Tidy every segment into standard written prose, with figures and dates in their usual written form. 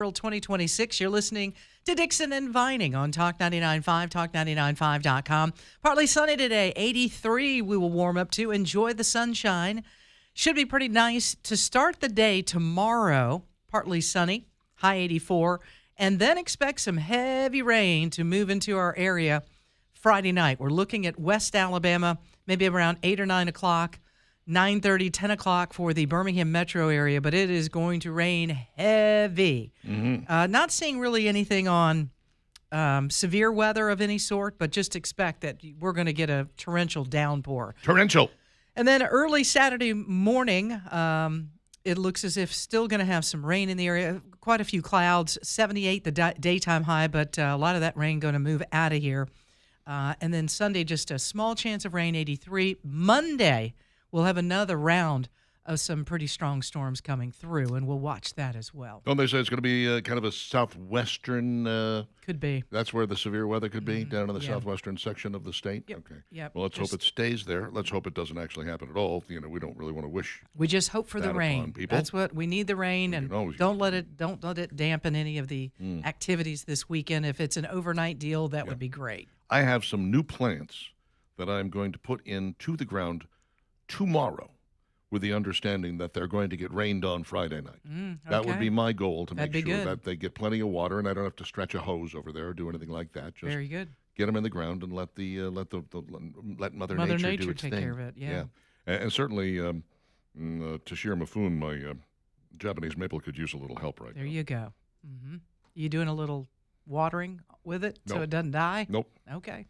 April 2026. You're listening to Dixon and Vining on Talk 99.5, talk995.com. Partly sunny today, 83 we will warm up to. Enjoy the sunshine. Should be pretty nice to start the day tomorrow. Partly sunny, high 84. And then expect some heavy rain to move into our area Friday night. We're looking at West Alabama, maybe around 8 or 9 o'clock. 9:30, 10 o'clock for the Birmingham metro area, but it is going to rain heavy. Not seeing really anything on severe weather of any sort, but just expect that we're going to get a torrential downpour. Torrential. And then early Saturday morning, it looks as if still going to have some rain in the area. Quite a few clouds, 78 the daytime high, but a lot of that rain going to move out of here. And then Sunday, just a small chance of rain, 83. Monday, we'll have another round of some pretty strong storms coming through, and we'll watch that as well. Don't they say it's going to be kind of a southwestern? Could be. That's where the severe weather could be, down in the southwestern section of the state? Yep. Okay. Yep. Well, let's hope it stays there. Let's hope it doesn't actually happen at all. You know, we don't really want to wish. We just hope for the that rain. upon people. That's what we need, the rain, and don't let it dampen any of the activities this weekend. If it's an overnight deal, that would be great. I have some new plants that I'm going to put into the ground tomorrow, with the understanding that they're going to get rained on Friday night. That would be my goal, to make sure that they get plenty of water and I don't have to stretch a hose over there or do anything like that. Just very good. Get them in the ground and let Mother Nature do its take thing. care of it. Yeah. And certainly Toshiro Mifune, my Japanese maple, could use a little help right now. There you go. You doing a little watering with it so it doesn't die? Nope. Okay.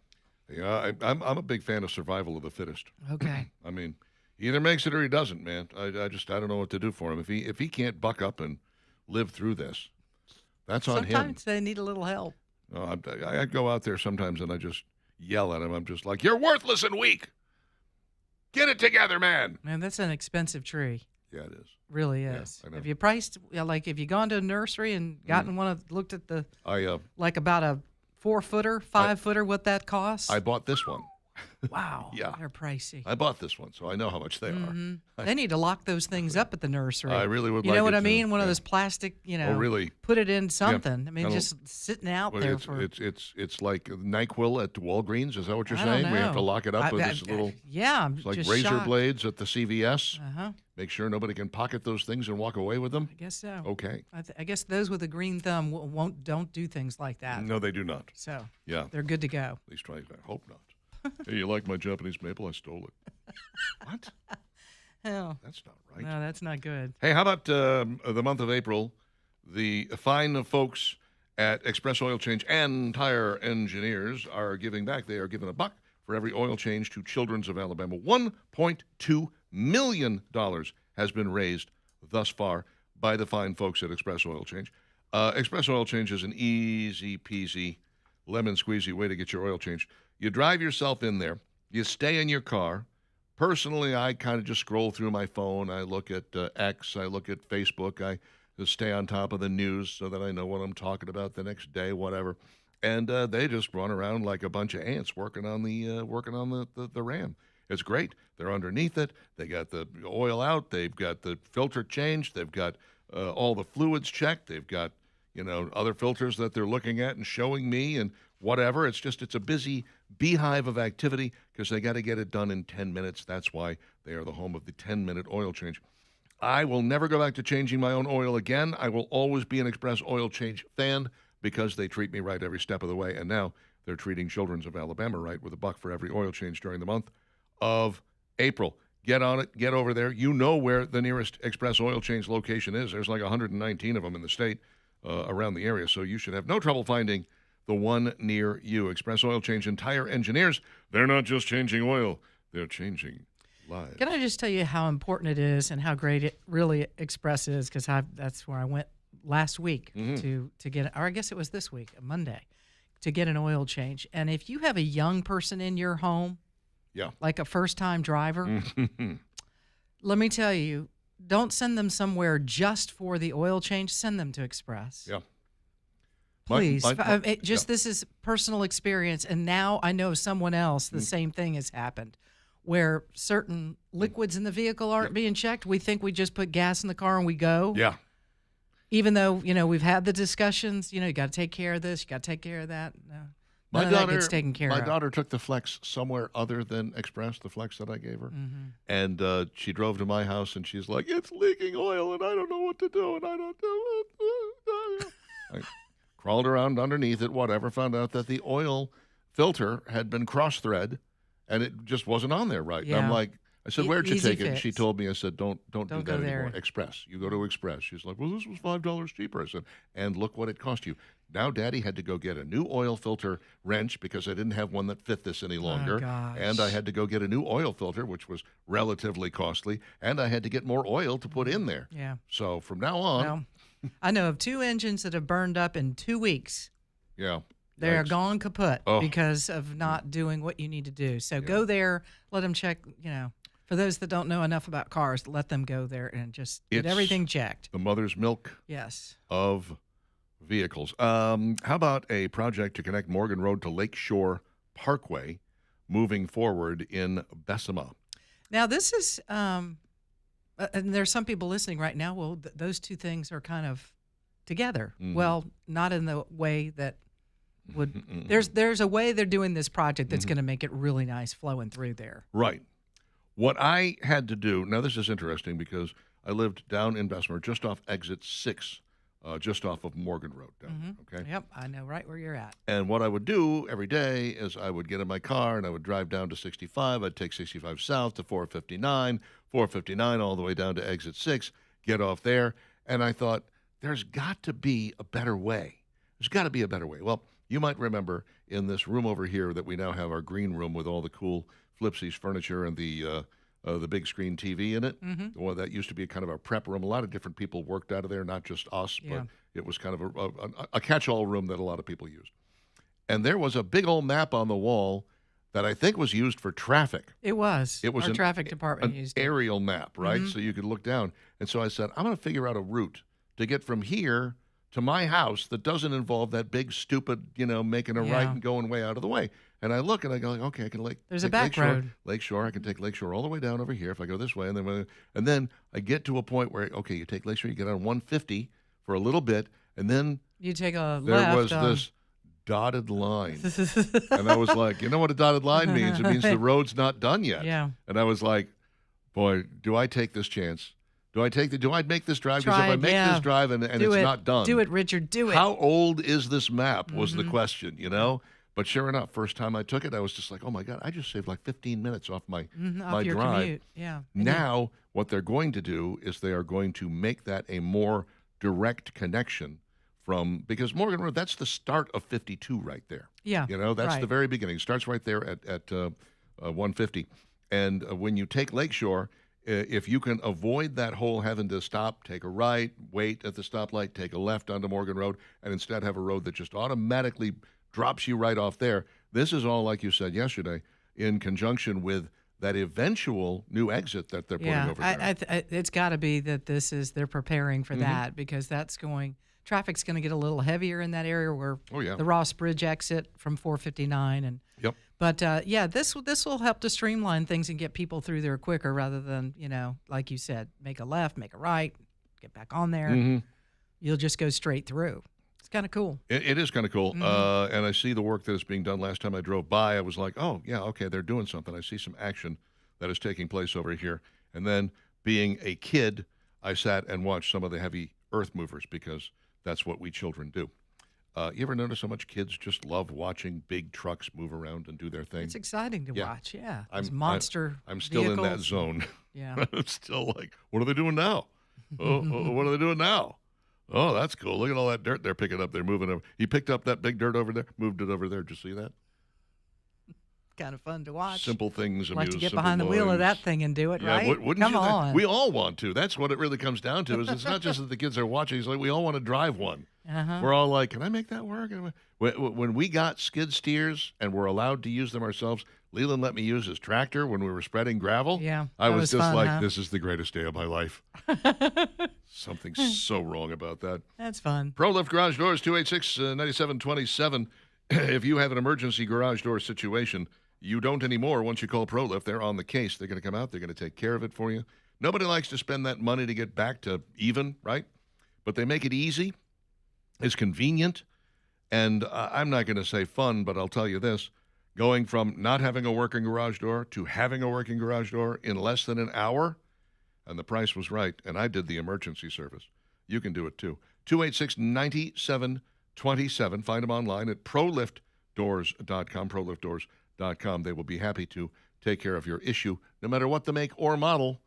Yeah, I'm a big fan of survival of the fittest. Okay. I mean, he either makes it or he doesn't, man. I don't know what to do for him. If he can't buck up and live through this, that's on him. Sometimes they need a little help. I go out there sometimes and I just yell at him. I'm just like, "You're worthless and weak. Get it together, man." Man, that's an expensive tree. Yeah, it is. Really is. I know. Have you priced, have you gone to a nursery and gotten looked at the, like about a 4-footer, 5-footer, what that costs? I bought this one. Wow. Yeah. They're pricey. I bought this one, so I know how much they are. They need to lock those things up at the nursery. I really would. You know what I to. mean? One of those plastic, Oh, really? Put it in something. I mean, I just sitting out there for. It's like NyQuil at Walgreens. Is that what you're I don't saying? We have to know. lock it up with this little. Yeah, I'm It's like just razor shocked. blades at the CVS. Uh-huh. Make sure nobody can pocket those things and walk away with them. I guess so. Okay. I guess those with a green thumb don't do things like that. No, they do not. So Yeah. they're good to go. At least I hope not. Hey, you like my Japanese maple? I stole it. What? Oh, That's not right. no, that's not good. Hey, how about the month of April? The fine folks at Express Oil Change and Tire Engineers are giving back. They are giving $1 for every oil change to Children's of Alabama. $1.2 million has been raised thus far by the fine folks at Express Oil Change. Express Oil Change is an easy peasy, lemon squeezy way to get your oil changed. You drive yourself in there. You stay in your car. Personally, I kind of just scroll through my phone. I look at X. I look at Facebook. I just stay on top of the news so that I know what I'm talking about the next day, whatever. And they just run around like a bunch of ants working on the Ram. It's great. They're underneath it. They got the oil out. They've got the filter changed. They've got all the fluids checked. They've got other filters that they're looking at and showing me and whatever. It's a busy beehive of activity because they got to get it done in 10 minutes. That's why they are the home of the 10-minute oil change. I will never go back to changing my own oil again. I will always be an Express Oil Change fan because they treat me right every step of the way. And now they're treating Children's of Alabama right with $1 for every oil change during the month of April. Get on it. Get over there. You know where the nearest Express Oil Change location is. There's like 119 of them in the state around the area, so you should have no trouble finding the one near you. Express Oil Change and Tire Engineers, they're not just changing oil, they're changing lives. Can I just tell you how important it is and how great it really Express is? Because that's where I went last week to get, or I guess it was this week, Monday, to get an oil change. And if you have a young person in your home, like a first-time driver, let me tell you, don't send them somewhere just for the oil change. Send them to Express. Yeah. Please. This is personal experience. And now I know someone else, the same thing has happened, where certain liquids in the vehicle aren't being checked. We think we just put gas in the car and we go. Yeah. Even though, we've had the discussions, you got to take care of this, you got to take care of that. No, none of that gets taken care my of. daughter took the Flex somewhere other than Express, the Flex that I gave her. Mm-hmm. And she drove to my house, and she's like, it's leaking oil, and I don't know what to do, and I don't know. I crawled around underneath it, whatever, found out that the oil filter had been cross-thread, and it just wasn't on there right. Yeah. And I'm like, I said, where'd you Easy take it? And she fix. told me, I said, don't do Don't that go anymore. there. Express. You go to Express. She's like, well, this was $5 cheaper. I said, and look what it cost you. Now Daddy had to go get a new oil filter wrench because I didn't have one that fit this any longer. gosh. And I had to go get a new oil filter, which was relatively costly. And I had to get more oil to put in there. Yeah. So from now on, Well, I know of 2 engines that have burned up in 2 weeks. yeah. They're Yikes. gone kaput Oh. because of not doing what you need to do. So go there, let them check, for those that don't know enough about cars, let them go there and just get It's- everything checked. The mother's milk Yes. of vehicles. How about a project to connect Morgan Road to Lakeshore Parkway moving forward in Bessemer? Now, this is, and there's some people listening right now, well, those two things are kind of together. Mhm. Well, not in the way that would, there's a way they're doing this project that's going to make it really nice flowing through there. Right. What I had to do, now this is interesting because I lived down in Bessemer, just off exit 6, just off of Morgan Road down there, okay? Yep, I know right where you're at. And what I would do every day is I would get in my car and I would drive down to 65. I'd take 65 south to 459, 459 all the way down to exit 6, get off there. And I thought, there's got to be a better way. There's got to be a better way. Well, you might remember in this room over here that we now have our green room with all the cool Flipsies furniture and the big screen TV in it. Mm-hmm. Well, that used to be kind of our prep room. A lot of different people worked out of there, not just us, Yeah. but it was kind of a catch-all room that a lot of people used. And there was a big old map on the wall that I think was used for traffic. It was. It was Our an- traffic department An used it. aerial map, right? Mhm. So you could look down. And so I said, I'm going to figure out a route to get from here to my house that doesn't involve that big, stupid, making a right Yeah. and going way out of the way. And I look and I go, okay, I can There's a take back Lakeshore, road. Lakeshore, I can take Lakeshore all the way down over here if I go this way. And then I get to a point where, okay, you take Lakeshore, you get on 150 for a little bit, and then You take a there left. was this dotted line. And I was like, you know what a dotted line means? It means the road's not done yet. Yeah. And I was like, boy, do I take this chance? Do I make this drive? Because Try if I it, make yeah. this drive and Do it's it. not done, Do it, Richard. Do it. how old is this map was the Mhm. question, But sure enough, first time I took it, I was just like, oh my God, I just saved like 15 minutes off my Off my your drive. commute. Yeah. And Now, what they're going to do is they are going to make that a more direct connection because Morgan Road, that's the start of 52 right there. Yeah. That's the right. very beginning. It starts right there at 150. And when you take Lakeshore, if you can avoid that whole having to stop, take a right, wait at the stoplight, take a left onto Morgan Road, and instead have a road that just automatically drops you right off there, this is all, like you said yesterday, in conjunction with that eventual new exit that they're putting over there. It's got to be that they're preparing for Mhm. that because traffic's going to get a little heavier in that area where Oh, yeah. the Ross Bridge exit from 459 and Yep. But this will help to streamline things and get people through there quicker rather than like you said, make a left, make a right, get back on there. Mhm. You'll just go straight through. It's kind of cool. It is kind of cool. Mhm. And I see the work that is being done. Last time I drove by, I was like, oh, yeah, okay, they're doing something. I see some action that is taking place over here. And then being a kid, I sat and watched some of the heavy earth movers because that's what we children do. You ever notice how much kids just love watching big trucks move around and do their thing? It's exciting to Yeah. watch. Yeah. I'm- Those monster I'm still in that vehicles. zone. Yeah. I'm still like, what are they doing now? What are they doing now? Oh, that's cool. Look at all that dirt they're picking up. They're moving over. He picked up that big dirt over there, moved it over there. Did you see that? Kind of fun to watch. Simple things like amuse to get simple behind the wheel of that minds. thing and do it, Yeah, right? wouldn't Come you? on. We all want to. That's what it really comes down to. Is it's not just that the kids are watching. It's like we all want to drive one. Uh-huh. We're all like, can I make that work? When we got skid steers and were allowed to use them ourselves, Leland let me use his tractor when we were spreading gravel. Yeah, I that was was just fun, like, huh? this is the greatest day of my life. Something's so wrong about that. That's fun. ProLift Garage Doors, 286-9727. If you have an emergency garage door situation, you don't anymore. Once you call ProLift, they're on the case. They're going to come out. They're going to take care of it for you. Nobody likes to spend that money to get back to even, right? but they make it easy. It's convenient. And I'm not going to say fun, but I'll tell you this. Going from not having a working garage door to having a working garage door in less than an hour, and the price was right, and I did the emergency service. You can do it too. 286-9727. Find them online at proliftdoors.com, proliftdoors.com. They will be happy to take care of your issue, no matter what the make or model,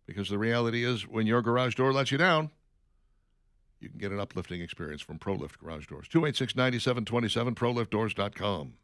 because the reality is when your garage door lets you down, you can get an uplifting experience from ProLift Garage Doors. 286-9727, proliftdoors.com.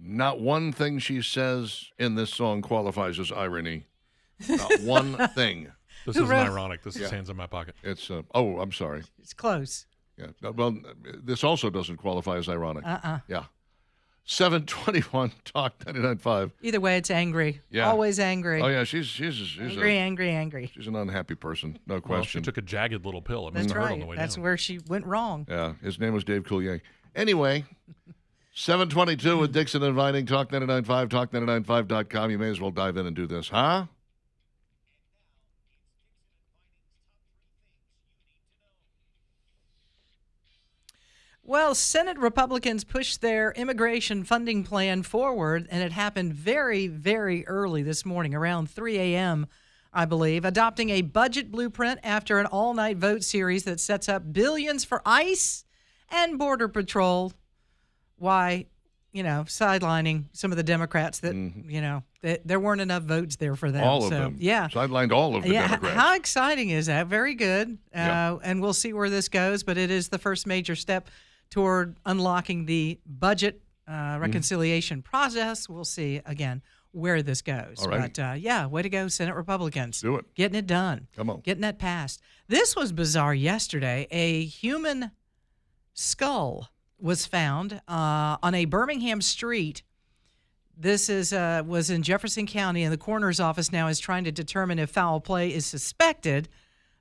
Not one thing she says in this song qualifies as irony. Not one thing. This Who isn't wrote- ironic. This is hands in my pocket. It's, I'm sorry. It's close. Yeah. Well, this also doesn't qualify as ironic. Yeah. 721 Talk 99.5. Either way, it's angry. Yeah. Always angry. Oh, yeah, she's Angry. she's an unhappy person, no Well, she question. took a jagged little pill. It That's must have hurt on right. the way That's down. where she went wrong. Yeah, his name was Dave Coulier. Anyway, 722 with Dixon and Vining, Talk 99.5, talk995.com. You may as well dive in and do this, huh? Well, Senate Republicans pushed their immigration funding plan forward, and it happened very, very early this morning, around 3 a.m., I believe, adopting a budget blueprint after an all-night vote series that sets up billions for ICE and Border Patrol. Why, sidelining some of the Democrats that, there weren't enough votes there for them. All of so, them. Yeah. Sidelined all of the Democrats. How exciting is that? Very good. Yeah. And we'll see where this goes, but it is the first major step toward unlocking the budget reconciliation process. We'll see, again, where this goes. All right. But, way to go, Senate Republicans. Do it. Getting it done. Come on. Getting that passed. This was bizarre yesterday. A human skull was found on a Birmingham street. This was in Jefferson County, and the coroner's office now is trying to determine if foul play is suspected.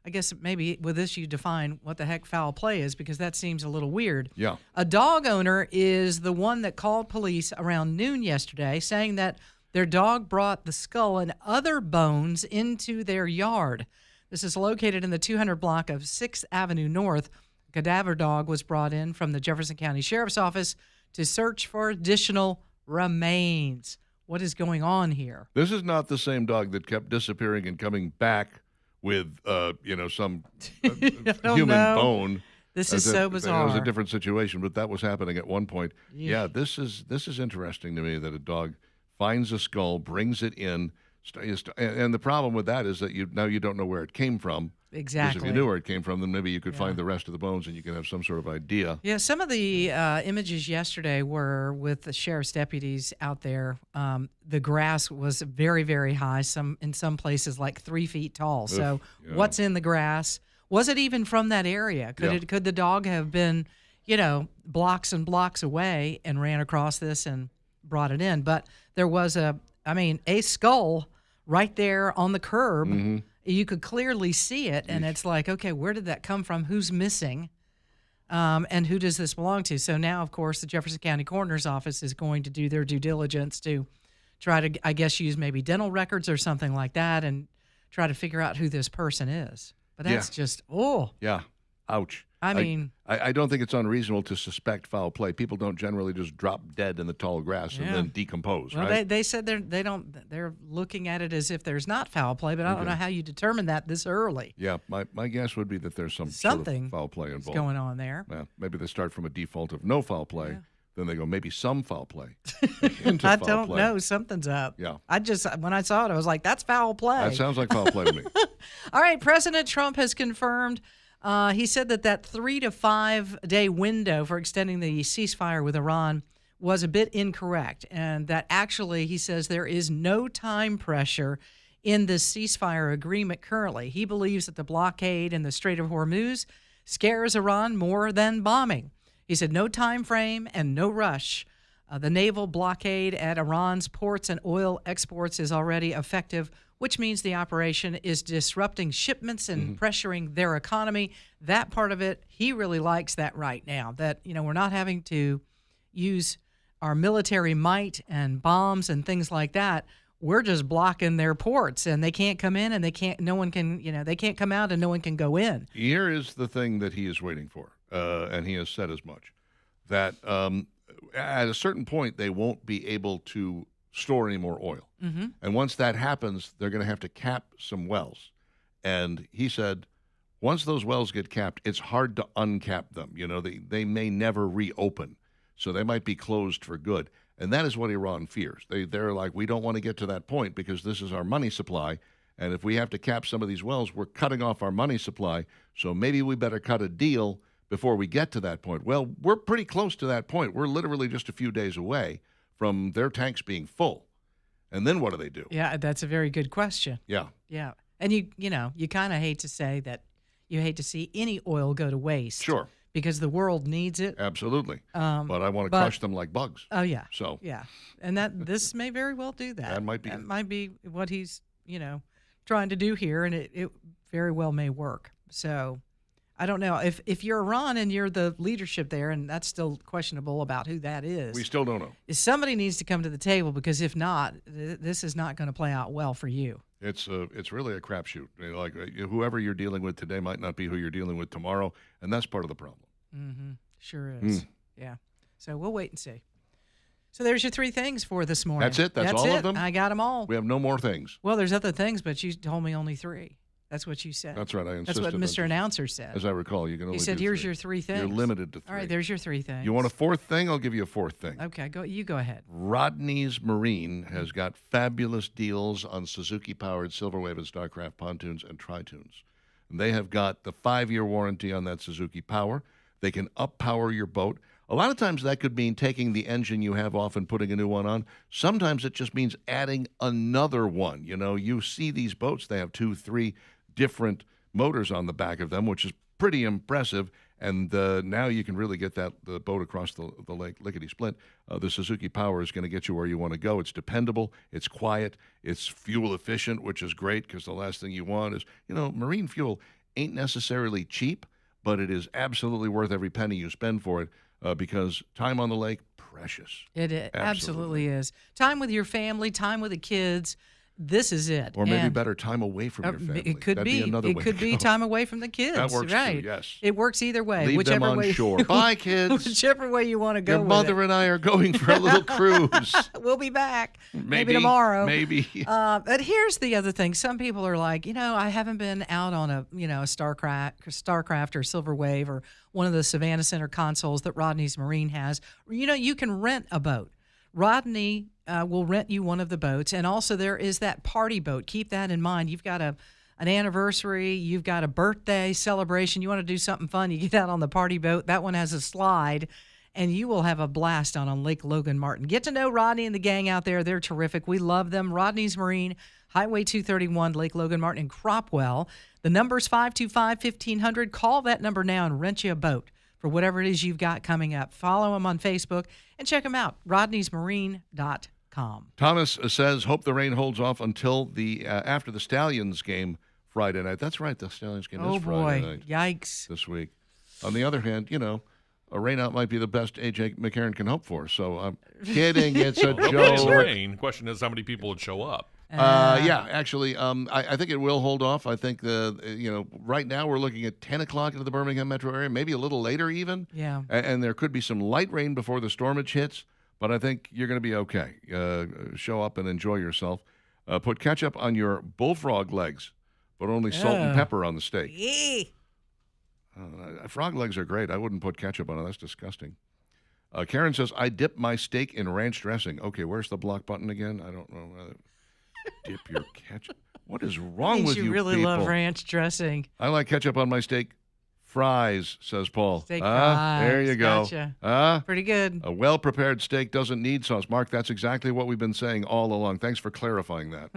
I guess maybe with this you define what the heck foul play is, because that seems a little weird. Yeah. A dog owner is the one that called police around noon yesterday saying that their dog brought the skull and other bones into their yard. This is located in the 200 block of 6th Avenue North. A cadaver dog was brought in from the Jefferson County Sheriff's Office to search for additional remains. What is going on here? This is not the same dog that kept disappearing and coming back with, some human know. bone. This is so bizarre. It was a different situation, but that was happening at one point. Yeah. Yeah, this is interesting to me that a dog finds a skull, brings it in, and the problem with that is that you don't know where it came from. Exactly. Because if you knew where it came from, then maybe you could find the rest of the bones and you can have some sort of idea. Yeah, some of the images yesterday were with the sheriff's deputies out there. The grass was very, very high, in some places like 3 feet tall. So yeah. What's in the grass? Was it even from that area? Could the dog have been, blocks and blocks away and ran across this and brought it in? But there was a skull right there on the curb. Mm-hmm. You could clearly see it, and it's like, okay, where did that come from? Who's missing? And who does this belong to? So now, of course, the Jefferson County Coroner's Office is going to do their due diligence to try to, I guess, use maybe dental records or something like that and try to figure out who this person is. But that's just, Yeah. Ouch. I mean, I don't think it's unreasonable to suspect foul play. People don't generally just drop dead in the tall grass and then decompose, well, right? they said they're looking at it as if there's not foul play, but I don't know how you determine that this early. Yeah, my guess would be that there's Something sort of foul play involved. going on there. Yeah, maybe they start from a default of no foul play. Yeah. Then they go maybe some foul play. Into I foul don't play. know. Something's up. Yeah. When I saw it, I was like, that's foul play. That sounds like foul play to me. All right, President Trump has confirmed. He said that 3 to 5 day window for extending the ceasefire with Iran was a bit incorrect, and that actually, he says, there is no time pressure in the ceasefire agreement currently. He believes that the blockade in the Strait of Hormuz scares Iran more than bombing. He said no time frame and no rush. The naval blockade at Iran's ports and oil exports is already effective, which means the operation is disrupting shipments and pressuring their economy. That part of it, he really likes that right now, that, we're not having to use our military might and bombs and things like that. We're just blocking their ports, and they can't come in, and they can't come out, and no one can go in. Here is the thing that he is waiting for, and he has said as much, that at a certain point they won't be able to store any more oil. Mm-hmm. And once that happens, they're going to have to cap some wells. And he said, once those wells get capped, it's hard to uncap them. They may never reopen. So they might be closed for good. And that is what Iran fears. They're like, we don't want to get to that point because this is our money supply. And if we have to cap some of these wells, we're cutting off our money supply. So maybe we better cut a deal before we get to that point. Well, we're pretty close to that point. We're literally just a few days away from their tanks being full. And then what do they do? Yeah, that's a very good question. Yeah. Yeah. And you kind of hate to say that you hate to see any oil go to waste. Sure. Because the world needs it. Absolutely. But I want to crush them like bugs. Oh yeah. So yeah. And this may very well do that. That might be. That might be what he's, trying to do here, and it very well may work. So I don't know. If you're Iran and you're the leadership there, and that's still questionable about who that is. We still don't know. Somebody needs to come to the table, because if not, this is not going to play out well for you. It's really a crapshoot. Like whoever you're dealing with today might not be who you're dealing with tomorrow, and that's part of the problem. Mm-hmm. Sure is. Yeah. So we'll wait and see. So there's your three things for this morning. That's it? That's all of them? I got them all. We have no more things. Well, there's other things, but you told me only three. That's what you said. That's right. I insisted. That's what Mr. Announcer said. As I recall, you can only He said, do here's three. your three things. You're limited to three. All right, there's your three things. You want a fourth thing? I'll give you a fourth thing. Okay, you go ahead. Rodney's Marine has got fabulous deals on Suzuki-powered Silverwave and Starcraft pontoons and tritoons. And they have got the 5-year warranty on that Suzuki Power. They can up-power your boat. A lot of times that could mean taking the engine you have off and putting a new one on. Sometimes it just means adding another one. You see these boats, they have 2, 3 different motors on the back of them, which is pretty impressive. And now you can really get the boat across the lake, lickety-split. The Suzuki Power is going to get you where you want to go. It's dependable. It's quiet. It's fuel efficient, which is great, because the last thing you want is, marine fuel ain't necessarily cheap, but it is absolutely worth every penny you spend for it, because time on the lake, precious. It absolutely is. Time with your family, time with the kids. This is it. Or maybe better, time away from your family. It could That'd be. another It way could to be go. time away from the kids. That works right. too, yes. It works either way. Leave whichever them on way, shore. Bye, kids. Whichever way you want to go. Your mother and I are going for a little cruise. We'll be back. Maybe tomorrow. Maybe. But here's the other thing. Some people are like, I haven't been out on a Starcraft or Silver Wave or one of the Savannah Center consoles that Rodney's Marine has. You can rent a boat. Rodney will rent you one of the boats, and also there is that party boat. Keep that in mind. You've got an anniversary, you've got a birthday celebration, you want to do something fun, you get out on the party boat. That one has a slide, and you will have a blast on Lake Logan Martin. Get to know Rodney and the gang out there. They're terrific. We love them. Rodney's Marine, Highway 231, Lake Logan Martin in Cropwell. The number's 525-1500. Call that number now and rent you a boat for whatever it is you've got coming up. Follow them on Facebook and check them out, rodneysmarine.com. Thomas says, hope the rain holds off until after the Stallions game Friday night. That's right, the Stallions game is Friday night. Yikes. This week. On the other hand, a rainout might be the best A.J. McCarron can hope for. So I'm kidding. It's a It's joke. rain. Question is how many people would show up. Yeah, actually, I think it will hold off. I think right now we're looking at 10 o'clock into the Birmingham metro area, maybe a little later even. Yeah. And there could be some light rain before the stormage hits, but I think you're going to be okay. Show up and enjoy yourself. Put ketchup on your bullfrog legs, but only salt and pepper on the steak. Frog legs are great. I wouldn't put ketchup on it. That's disgusting. Karen says, I dip my steak in ranch dressing. Okay, where's the block button again? I don't know. Dip your ketchup. What is wrong with you You really people? love ranch dressing. I like ketchup on my steak fries, says Paul. Steak fries. There you go. Gotcha. Pretty good. A well-prepared steak doesn't need sauce. Mark, that's exactly what we've been saying all along. Thanks for clarifying that.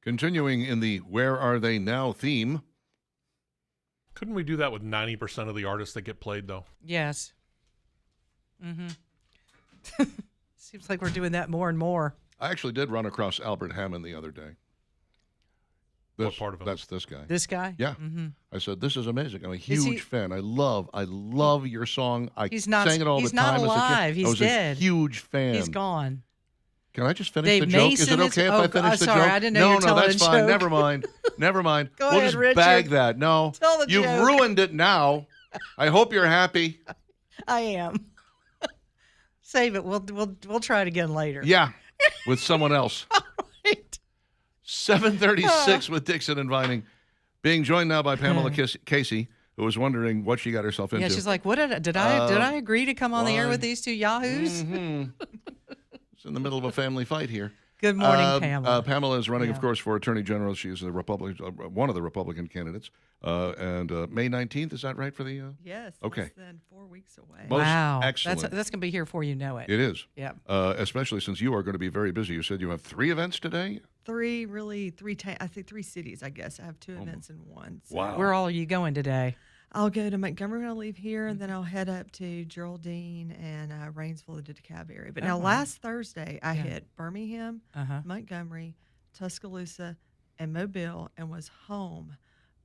Continuing in the Where Are They Now theme. Couldn't we do that with 90% of the artists that get played, though? Yes. Mm-hmm. Seems like we're doing that more and more. I actually did run across Albert Hammond the other day. What part of him? That's this guy. This guy? Yeah. Mm-hmm. I said, this is amazing. I'm a Is he- huge fan. I love your song. I He's not- sang it all he's the time not as a kid. alive. He's I was dead. a huge fan. He's gone. Can I just finish Dave the joke? Mason is it okay if oh, I finish the sorry, joke? I didn't know you were no, telling that's a fine. joke. Never mind. Never mind. Go we'll ahead, just Richard. bag that. No. Tell the You've joke. ruined it now. I hope you're happy. I am. Save it. We'll try it again later. Yeah. With someone else. Right. 7:36 with Dixon and Vining. Being joined now by Pamela Casey, who was wondering what she got herself into. Yeah, she's like, "What did I agree to come on the air with these two yahoos?" Mm-hmm. It's in the middle of a family fight here. Good morning, Pamela. Pamela is running, Yeah. of course, for Attorney General. She's a one of the Republican candidates. And May 19th, is that right for the? Yes. Okay. Less than 4 weeks away. Most Wow, excellent. That's gonna be here before you know it. It is. Yeah. Especially since you are going to be very busy. You said you have 3 events today. I think 3 cities, I guess. I have 2 events in one. So Wow. Where all are you going today? I'll go to Montgomery when I leave here, and then I'll head up to Geraldine and Rainsville, the DeKalb area. But now, last Thursday, I hit Birmingham, Montgomery, Tuscaloosa, and Mobile, and was home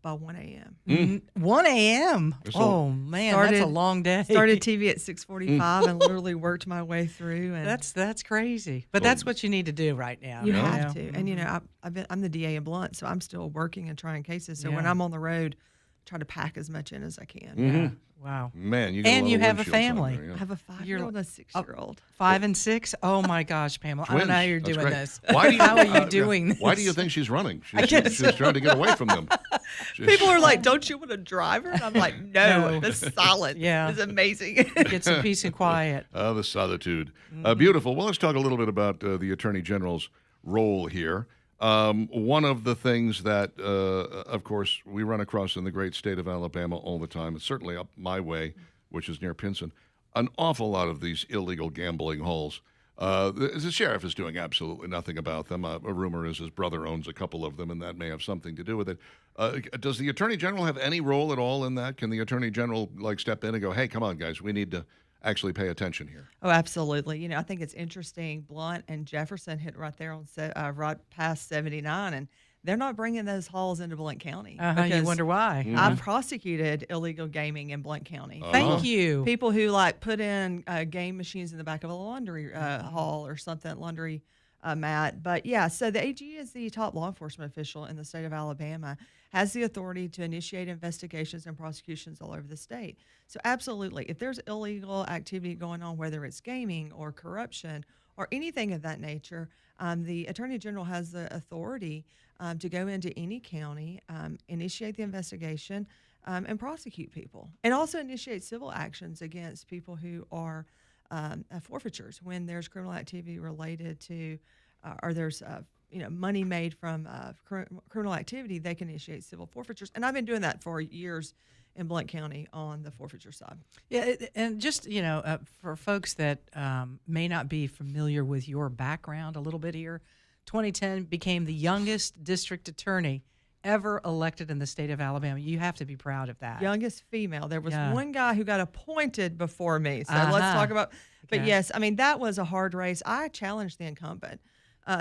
by 1 a.m. 1 a.m. There's Oh man, that's a Started- long day. Started TV at 6:45 and literally worked my way through. And That's crazy, but that's what you need to do right now. you Yeah. have to. And I'm the DA in Blunt, so I'm still working and trying cases. So when Yeah. I'm on the road, I try to pack as much in as I can. Yeah. Wow. Man, you got And a lot you of have a windshields on family. there, yeah. I have a 5-year-old and a 6-year-old. 5 and 6. Oh my gosh, Pamela! I don't know how Twins. you're That's doing great. this. Why do you, How are you doing this? Why do you think she's running? She's guess trying to get away from them. People are like, "Don't you want a driver?" And I'm like, "No, the silence Yeah. is amazing." Get some peace and quiet. The solitude. Beautiful. Well, let's talk a little bit about the Attorney General's role here. One of the things that, of course, we run across in the great state of Alabama all the time, it's certainly up my way, which is near Pinson, an awful lot of these illegal gambling halls. The sheriff is doing absolutely nothing about them. A rumor is his brother owns a couple of them, and that may have something to do with it. Does the Attorney General have any role at all in that? Can the Attorney General step in and go, hey, come on, guys, we need to actually pay attention here? Oh, absolutely. I think it's interesting. Blunt and Jefferson hit right there on right past 79, and they're not bringing those halls into Blount County. You because wonder why? I've prosecuted illegal gaming in Blount County. Thank you. People who put in game machines in the back of a laundry hall or something, laundry mat. But yeah, so the AG is the top law enforcement official in the state of Alabama, has the authority to initiate investigations and prosecutions all over the state. So absolutely, if there's illegal activity going on, whether it's gaming or corruption or anything of that nature, the Attorney General has the authority to go into any county, initiate the investigation, and prosecute people, and also initiate civil actions against people who are forfeitures when there's criminal activity related to, or there's money made from criminal activity. They can initiate civil forfeitures, and I've been doing that for years in Blount County on the forfeiture side. Yeah, and just for folks that may not be familiar with your background a little bit here, 2010 became the youngest district attorney ever elected in the state of Alabama. You have to be proud of that. Youngest female. There was Yeah. one guy who got appointed before me. So let's talk about. But Okay. yes, I mean that was a hard race. I challenged the incumbent,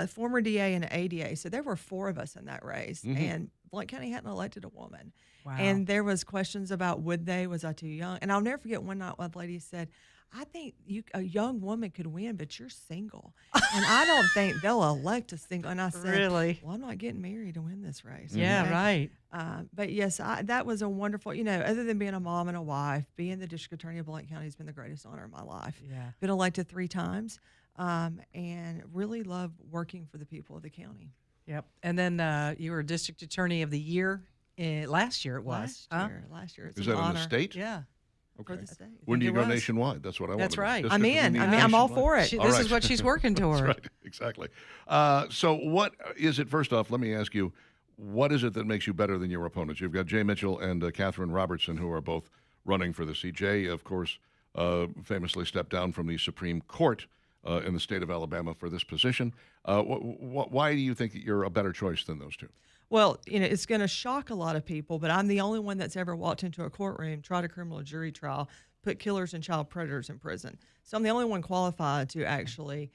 former DA and ADA. So there were 4 of us in that race, and Blount County hadn't elected a woman. Wow. And there was questions about was I too young? And I'll never forget one night one lady said, I think a young woman could win, but you're single. And I don't think they'll elect a single. And I said, Really? well, I'm not getting married to win this race. Yeah, okay? right. But yes, that was a wonderful, other than being a mom and a wife, being the district attorney of Blount County has been the greatest honor of my life. Yeah. Been elected 3 times and really love working for the people of the county. Yep. And then you were district attorney of the year last year. It was Last year. It's Is an that in honor the state? Yeah. for Okay. the state. When do you it go was. nationwide? That's what I want. That's right. I'm in. I'm all for it. This All right. is what she's working toward. That's right. Exactly. So what is it, first off, let me ask you, what is it that makes you better than your opponents? You've got Jay Mitchell and Catherine Robertson, who are both running for the seat. Jay, of course, famously stepped down from the Supreme Court in the state of Alabama for this position. Why do you think that you're a better choice than those two? Well, it's going to shock a lot of people, but I'm the only one that's ever walked into a courtroom, tried a criminal jury trial, put killers and child predators in prison. So I'm the only one qualified to actually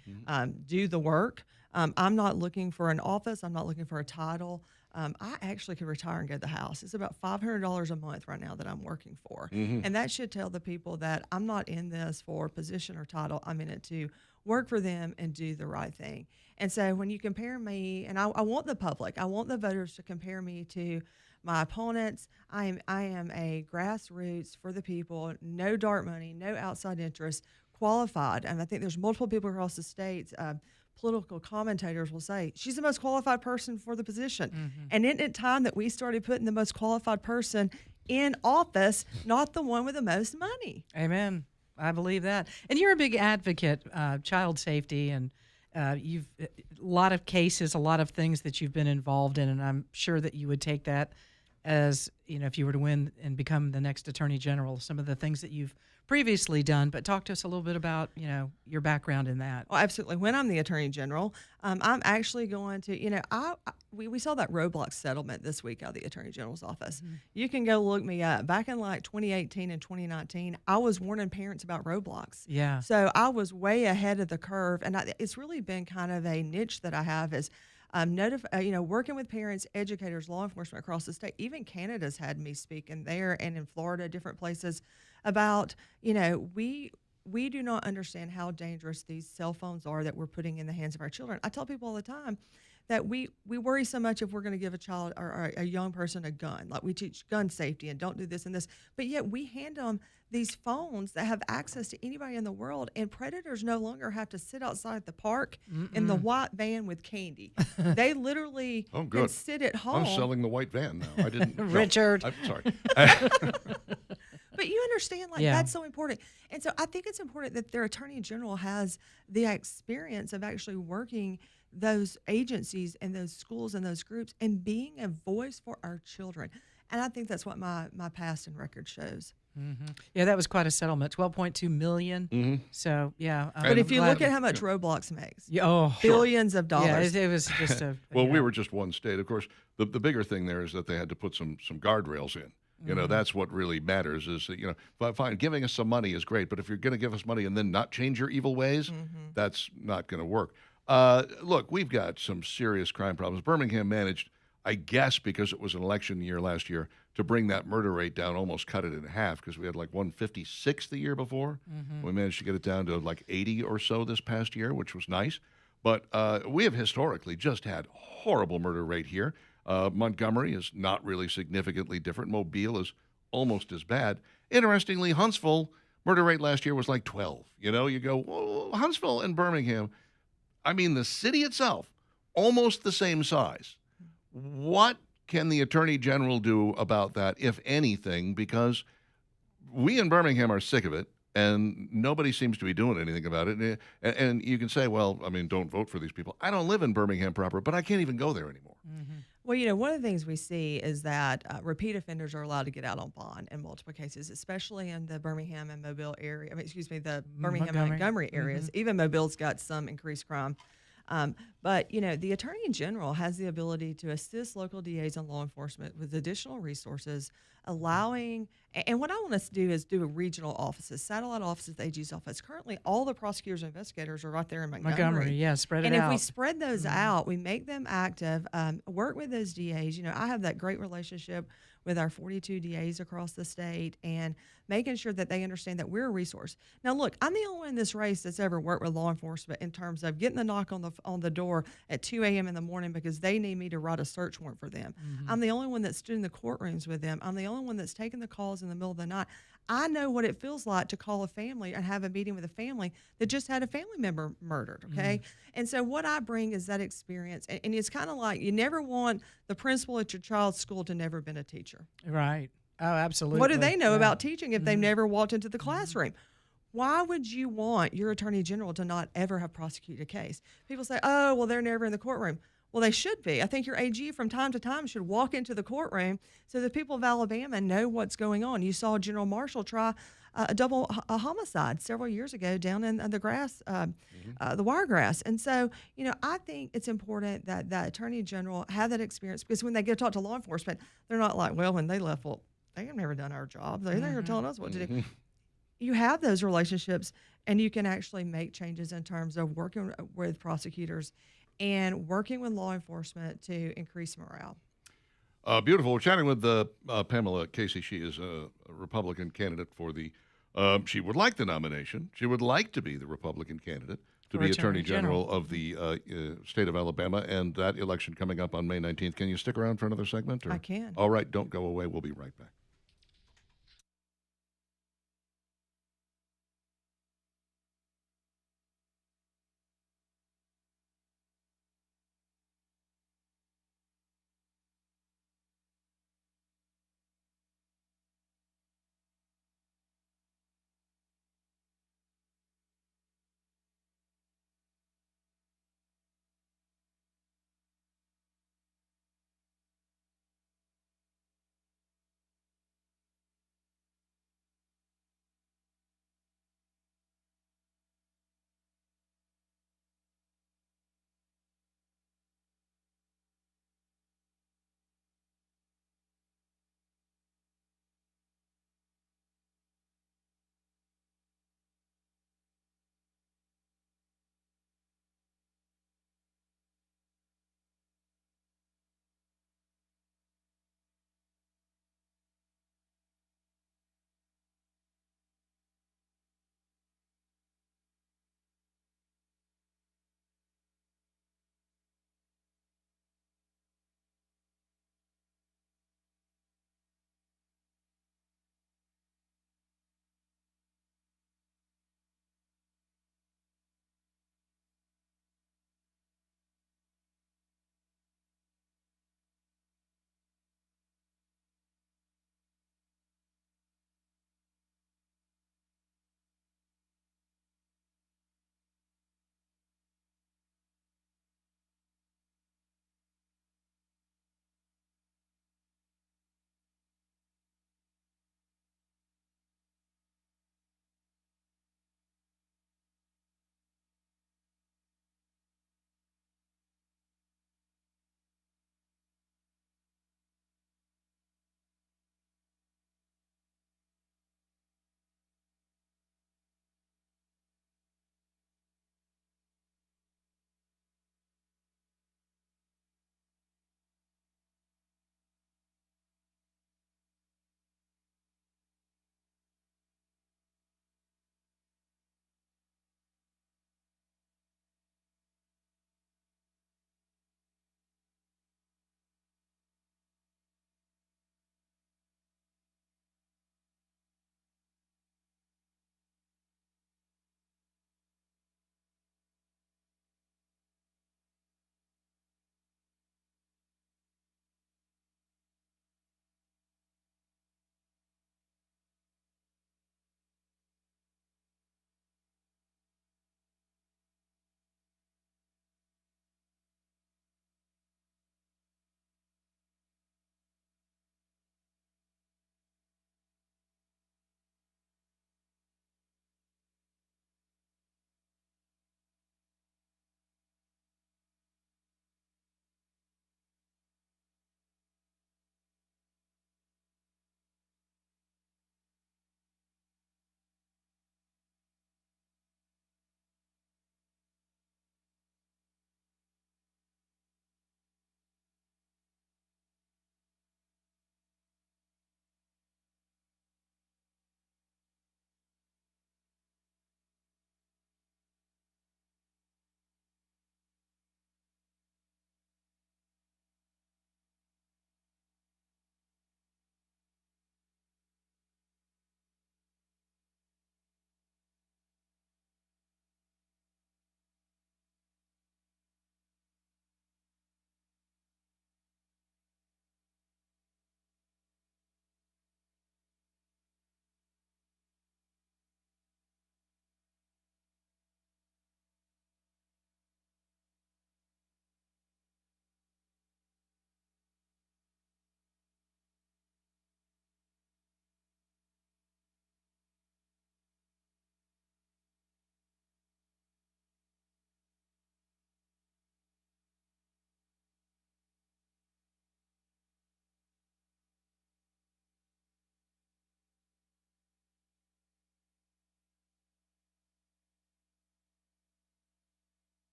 do the work. I'm not looking for an office. I'm not looking for a title. I actually could retire and go to the house. It's about $500 a month right now that I'm working for. And that should tell the people that I'm not in this for position or title. I'm in it to work for them and do the right thing. And so when you compare me, and I want the public, I want the voters to compare me to my opponents. I am a grassroots for the people, no dark money, no outside interest, qualified. And I think there's multiple people across the states, political commentators will say, she's the most qualified person for the position. And isn't it time that we started putting the most qualified person in office, not the one with the most money? Amen. I believe that. And you're a big advocate, child safety, and you've a lot of cases, a lot of things that you've been involved in, and I'm sure that you would take that as, if you were to win and become the next Attorney General, some of the things that you've previously done. But talk to us a little bit about, your background in that. Well, absolutely. When I'm the Attorney General, I'm actually going to, we saw that Roblox settlement this week out of the Attorney General's office. You can go look me up. Back in like 2018 and 2019, I was warning parents about Roblox. Yeah. So I was way ahead of the curve, and it's really been kind of a niche that I have is working with parents, educators, law enforcement across the state. Even Canada's had me speaking there, and in Florida, different places about, we do not understand how dangerous these cell phones are that we're putting in the hands of our children. I tell people all the time that we worry so much if we're going to give a child or a young person a gun. Like we teach gun safety and don't do this and this, but yet we hand them these phones that have access to anybody in the world, and predators no longer have to sit outside the park in the white van with candy. They literally can sit at home. I'm selling the white van now. I didn't. Richard. I'm sorry. But you understand, that's so important. And so I think it's important that their Attorney General has the experience of actually working those agencies and those schools and those groups and being a voice for our children. And I think that's what my past and record shows. Yeah, that was quite a settlement, $12.2 million. So, yeah. But if you look at how much Roblox makes, billions of dollars. Yeah, it was just a... Well, we were just one state. Of course, the bigger thing there is that they had to put some guardrails in. That's what really matters is that, fine, giving us some money is great, but if you're going to give us money and then not change your evil ways, that's not going to work. Look, we've got some serious crime problems. Birmingham managed, I guess because it was an election year last year, to bring that murder rate down, almost cut it in half, because we had like 156 the year before. We managed to get it down to like 80 or so this past year, which was nice. But we have historically just had horrible murder rate here. Montgomery is not really significantly different. Mobile is almost as bad. Interestingly, Huntsville, murder rate last year was like 12. You go, whoa, Huntsville and Birmingham, I mean, the city itself, almost the same size. What can the Attorney General do about that, if anything? Because we in Birmingham are sick of it, and nobody seems to be doing anything about it. And you can say, well, I mean, don't vote for these people. I don't live in Birmingham proper, but I can't even go there anymore. Well, one of the things we see is that repeat offenders are allowed to get out on bond in multiple cases, especially in the Birmingham and Mobile area. The Birmingham and Montgomery areas. Even Mobile's got some increased crime. But the Attorney General has the ability to assist local DAs and law enforcement with additional resources, allowing, and what I want us to do is do a regional offices, satellite offices, the AG's office. Currently, all the prosecutors and investigators are right there in Montgomery. Yeah, spread it out. And if we spread those out, we make them active, work with those DAs. I have that great relationship with our 42 DAs across the state and making sure that they understand that we're a resource. Now, look, I'm the only one in this race that's ever worked with law enforcement in terms of getting the knock on the door at 2 a.m. in the morning because they need me to write a search warrant for them. I'm the only one that stood in the courtrooms with them. I'm the only one that's taken the calls in the middle of the night. I know what it feels like to call a family and have a meeting with a family that just had a family member murdered, okay? And so what I bring is that experience. And it's kind of like you never want the principal at your child's school to never been a teacher. Right. Oh, absolutely. What do they know about teaching if they've never walked into the classroom? Why would you want your Attorney General to not ever have prosecuted a case? People say, oh, well, they're never in the courtroom. Well, they should be. I think your AG from time to time should walk into the courtroom so the people of Alabama know what's going on. You saw General Marshall try a homicide several years ago down in the grass, the wiregrass. And so, I think it's important that the attorney general have that experience, because when they go talk to law enforcement, they're not like, well, when they left, well, they have never done our job. They're here telling us what to do. You have those relationships, and you can actually make changes in terms of working with prosecutors and working with law enforcement to increase morale. Beautiful. We're chatting with Pamela Casey. She is a Republican candidate for the. She would like the nomination. She would like to be the Republican candidate to be Attorney General of the state of Alabama, and that election coming up on May 19th. Can you stick around for another segment? Or? I can. All right, don't go away. We'll be right back.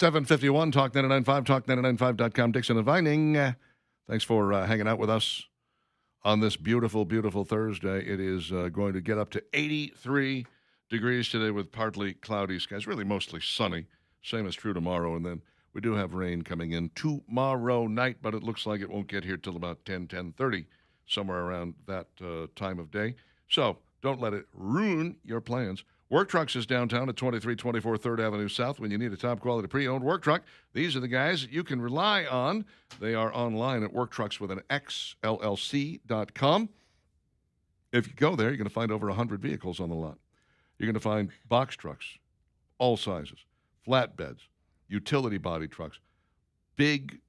7:51, Talk 99.5, talk995.com, Dixon and Vining. Thanks for hanging out with us on this beautiful, beautiful Thursday. It is going to get up to 83 degrees today with partly cloudy skies, really mostly sunny. Same is true tomorrow, and then we do have rain coming in tomorrow night, but it looks like it won't get here till about 10:30, somewhere around that time of day. So don't let it ruin your plans. Work Trucks is downtown at 2324 3rd Avenue South. When you need a top-quality pre-owned work truck, these are the guys that you can rely on. They are online at worktruckswithanXLLC.com. If you go there, you're going to find over 100 vehicles on the lot. You're going to find box trucks, all sizes, flatbeds, utility body trucks, big,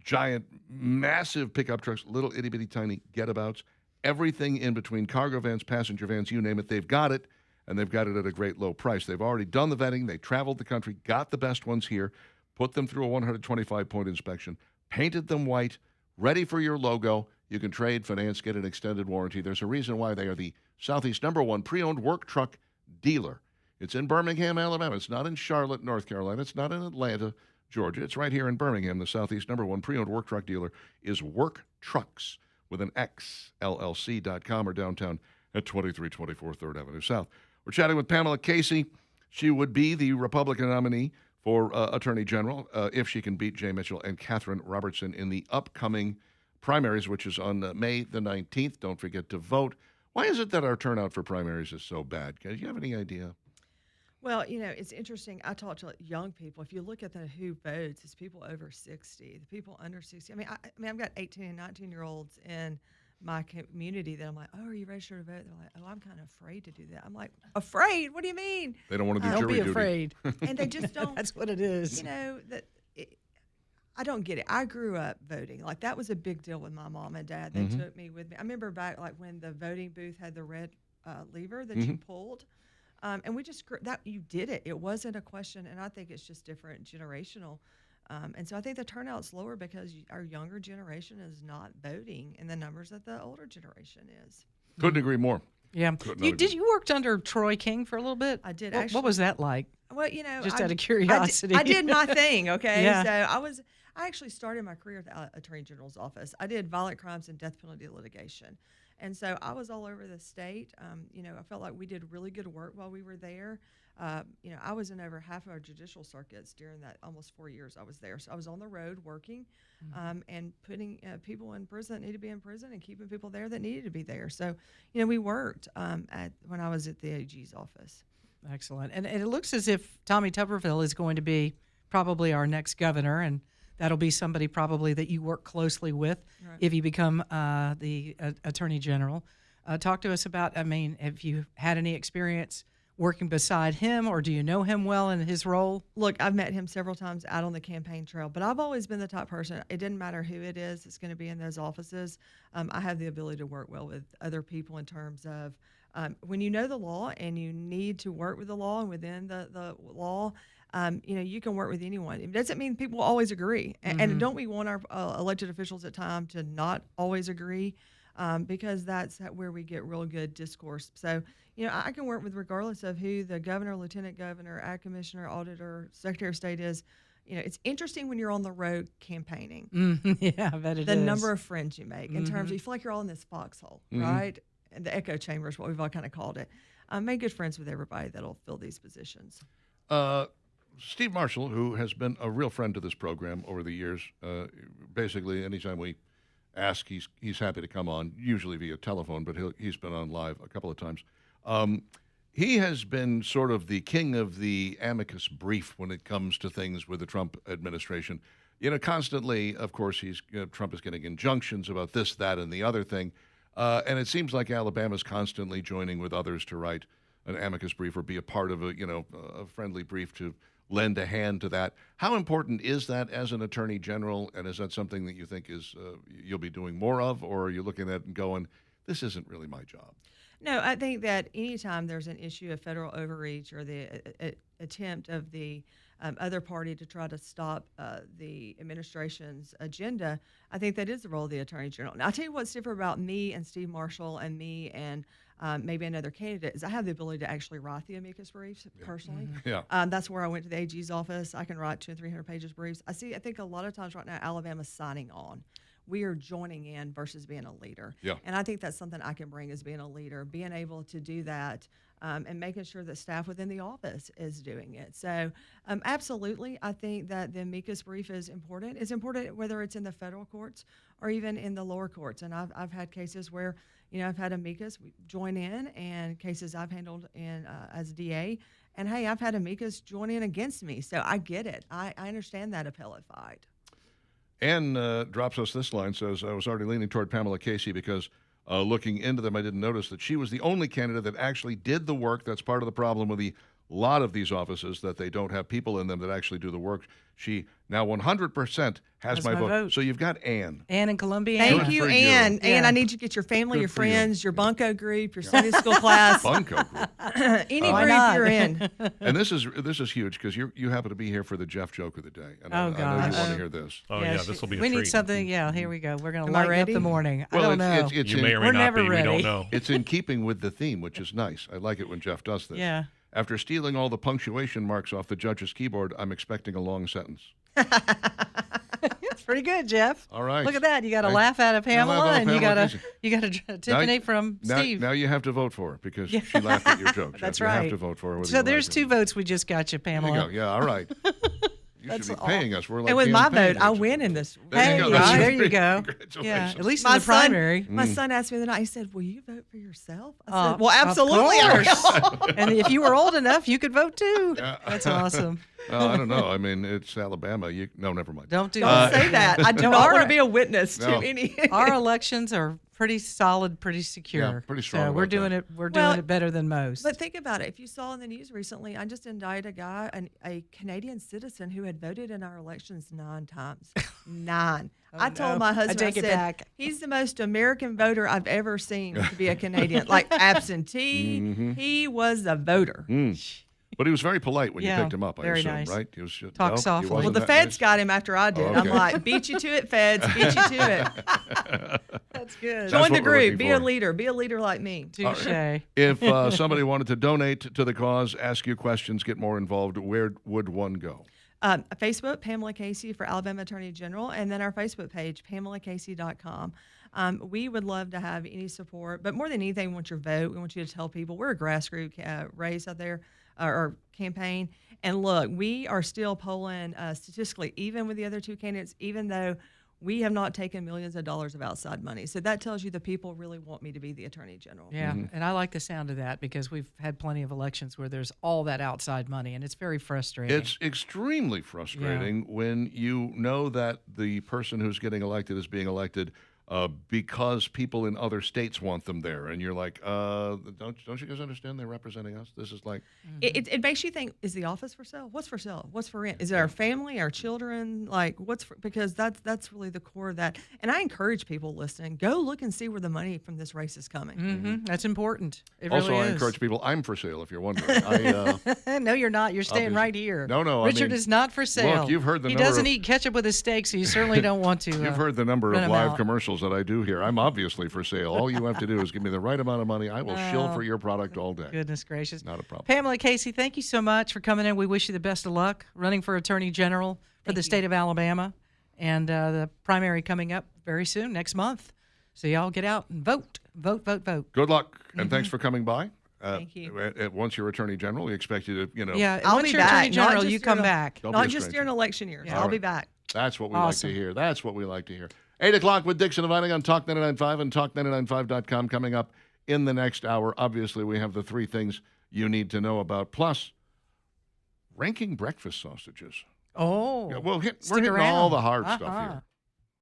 giant, massive pickup trucks, little itty-bitty tiny getabouts, everything in between, cargo vans, passenger vans, you name it, they've got it. And they've got it at a great low price. They've already done the vetting. They traveled the country, got the best ones here, put them through a 125-point inspection, painted them white, ready for your logo. You can trade, finance, get an extended warranty. There's a reason why they are the Southeast #1 pre-owned work truck dealer. It's in Birmingham, Alabama. It's not in Charlotte, North Carolina. It's not in Atlanta, Georgia. It's right here in Birmingham. The Southeast #1 pre-owned work truck dealer is Work Trucks with an XLLC.com or downtown at 2324 3rd Avenue South. We're chatting with Pamela Casey. She would be the Republican nominee for Attorney General if she can beat Jay Mitchell and Catherine Robertson in the upcoming primaries, which is on May the 19th. Don't forget to vote. Why is it that our turnout for primaries is so bad? Do you have any idea? Well, it's interesting. I talk to young people. If you look at who votes, it's people over 60. The people under 60. I mean, I've got 18 and 19-year-olds in my community that I'm like, oh, are you registered to vote? They're like, oh, I'm kind of afraid to do that. I'm like, afraid? What do you mean? They don't want to do Don't jury be duty. afraid. And they just don't. That's what it is. I don't get it. I grew up voting. Like, that was a big deal with my mom and dad. They took me with me. I remember back, like, when the voting booth had the red lever that you pulled. And we just, that you did it. It wasn't a question. And I think it's just different generational. And so I think the turnout's lower because our younger generation is not voting in the numbers that the older generation is. Couldn't agree more. Yeah. Couldn't agree. You worked under Troy King for a little bit? I did, What actually. was that like? Well, Just out of curiosity. I did my thing, okay? Yeah. So I actually started my career at the Attorney General's office. I did violent crimes and death penalty litigation. And so I was all over the state. I felt like we did really good work while we were there. I was in over half of our judicial circuits during that almost 4 years I was there. So I was on the road working and putting people in prison that needed to be in prison and keeping people there that needed to be there. So, we worked when I was at the AG's office. Excellent. And it looks as if Tommy Tuberville is going to be probably our next governor, and that'll be somebody probably that you work closely with if you become the Attorney General. Talk to us about, have you had any experience working beside him, or do you know him well in his role? Look, I've met him several times out on the campaign trail, but I've always been the type person, it didn't matter who it is that's going to be in those offices. I have the ability to work well with other people in terms of when you know the law and you need to work with the law and within the law, you can work with anyone. It doesn't mean people always agree. And don't we want our elected officials at times to not always agree? Because that's where we get real good discourse. So, I can work with regardless of who the governor, lieutenant governor, ag commissioner, auditor, secretary of state is. It's interesting when you're on the road campaigning. Yeah, I bet it is. The number of friends you make in terms of, you feel like you're all in this foxhole, right? And the echo chamber is what we've all kind of called it. Made good friends with everybody that'll fill these positions. Steve Marshall, who has been a real friend to this program over the years, basically anytime we ask, he's happy to come on, usually via telephone, but he's been on live a couple of times. He has been sort of the king of the amicus brief when it comes to things with the Trump administration. Constantly, of course, Trump is getting injunctions about this, that, and the other thing. And it seems like Alabama's constantly joining with others to write an amicus brief or be a part of a friendly brief to lend a hand to that. How important is that as an attorney general, and is that something that you think you'll be doing more of, or are you looking at it and going, this isn't really my job? No, I think that anytime there's an issue of federal overreach or the attempt of the other party to try to stop the administration's agenda, I think that is the role of the Attorney General. Now, I'll tell you what's different about me and Steve Marshall and me and maybe another candidate, is I have the ability to actually write the amicus briefs personally. Yeah. That's where I went to the AG's office. I can write 200 and 300 pages briefs. I think a lot of times right now, Alabama's signing on. We are joining in versus being a leader. Yeah. And I think that's something I can bring as being a leader, being able to do that and making sure that staff within the office is doing it. So absolutely, I think that the amicus brief is important. It's important whether it's in the federal courts or even in the lower courts. And I've had cases where, I've had amicus join in, and cases I've handled in as DA. And hey, I've had amicus join in against me. So I get it. I understand that appellate fight. Ann drops us this line, says, I was already leaning toward Pamela Casey because looking into them, I didn't notice that she was the only candidate that actually did the work. That's part of the problem with a lot of these offices, that they don't have people in them that actually do the work. She now 100% has my vote. So you've got Ann. Ann in Columbia. Thank you, for you. Ann. Yeah. Ann, I need you to get your family, Good your for you. friends, your bunco group, your Sunday school class, Bunko group. any Why group not? you're in. And this is huge because you happen to be here for the Jeff joke of the day. And Oh, I know gosh. you want to hear this. Oh yeah, this will be a We treat. need something. Yeah, here we go. We're going to Am I lighten up ready? the morning. I Well, don't know. it's You in, may or may We're not never be. We ready. don't know. it's in keeping with the theme, which is nice. I like it when Jeff does this. Yeah. After stealing all the punctuation marks off the judge's keyboard, I'm expecting a long sentence. It's pretty good, Jeff. All right. Look at that. You got a Thank- laugh out of Pamela, laugh out of and you got Pamela a Casey. tiffany from Steve. Now you have to vote for her because she laughed at your joke. Jeff. That's You right. have to vote for her. whether So you there's like it. 2 votes we just got you, There Pamela. you go. Yeah, all right. You should That's be all. paying us. We're like And with my campaign vote, I agents. win in this. There you go. Hey, That's there great. you go. Congratulations. Yeah, at least in My the primary. My son asked me the other night, he said, will you vote for yourself? I Oh, said, well, of absolutely. I course. will. And if you were old enough, you could vote too. That's awesome. Well, I don't know. I mean, it's Alabama. No, never mind. Don't do Don't that. say that. I do No, not all want to right. be a witness No. to any. Our elections are pretty solid, pretty secure. Yeah, pretty strong So we're about doing that. it. We're Well, doing it better than most. But think about it. If you saw in the news recently, I just indicted a guy, a Canadian citizen who had voted in our elections 9 times. 9. I told no. my I husband, take it said, back. he's the most American voter I've ever seen to be a Canadian. Like absentee, Mm-hmm. he was a voter. But he was very polite when Yeah, you picked him up, I very assume, nice. right? He was just, Talk he softly. wasn't Well, the that feds nice? got him after I did. Oh, I'm okay. like, beat you to it, feds. Beat you to it. That's good. That's Join the what we're group. looking Be a for. leader. Be a leader like me. Touche. If somebody wanted to donate to the cause, ask you questions, get more involved, where would one go? Facebook, Pamela Casey for Alabama Attorney General, and then our Facebook page, PamelaCasey.com. We would love to have any support, but more than anything, we want your vote. We want you to tell people we're a grassroots race out there, or campaign. And look, we are still polling statistically, even with the other 2 candidates, even though we have not taken millions of dollars of outside money. So that tells you the people really want me to be the Attorney General. Yeah, and I like the sound of that because we've had plenty of elections where there's all that outside money, and it's very frustrating. It's extremely frustrating when you know that the person who's getting elected is being elected because people in other states want them there, and you're like, don't you guys understand they're representing us? This is like, It makes you think: is the office for sale? What's for sale? What's for rent? Is it our family, our children? Like, because that's really the core of that. And I encourage people listening: go look and see where the money from this race is coming. That's important. It also really I is. encourage people. I'm for sale if you're wondering. No, you're not. You're staying Obviously. right here. No, I Richard mean, is not for sale. look, you've heard the He number doesn't of- eat ketchup with his steak, so you certainly don't want to. You've heard the number rent of 'em live out. commercials that I do here. I'm obviously for sale. All you have to do is give me the right amount of money. I will shill for your product all day. Goodness gracious. Not a problem. Pamela Casey, thank you so much for coming in. We wish you the best of luck running for Attorney General for the state of Alabama. And the primary coming up very soon, next month. So y'all get out and vote. Vote, vote, vote. Good luck, and thanks for coming by. Thank you. Once you're Attorney General, we expect you to, Yeah, I'll once be you're back. Attorney Not General, just you come during a- back. Don't be Not a just stranger. during election years. Yeah. I'll All be right. back. That's what we Awesome. like to hear. That's what we like to hear. 8 o'clock with Dixon and Vining on Talk 99.5 and Talk995.com coming up in the next hour. Obviously, we have the 3 things you need to know about, plus ranking breakfast sausages. Oh. Yeah, we're stick hitting all around. the hard stuff Uh-huh. here.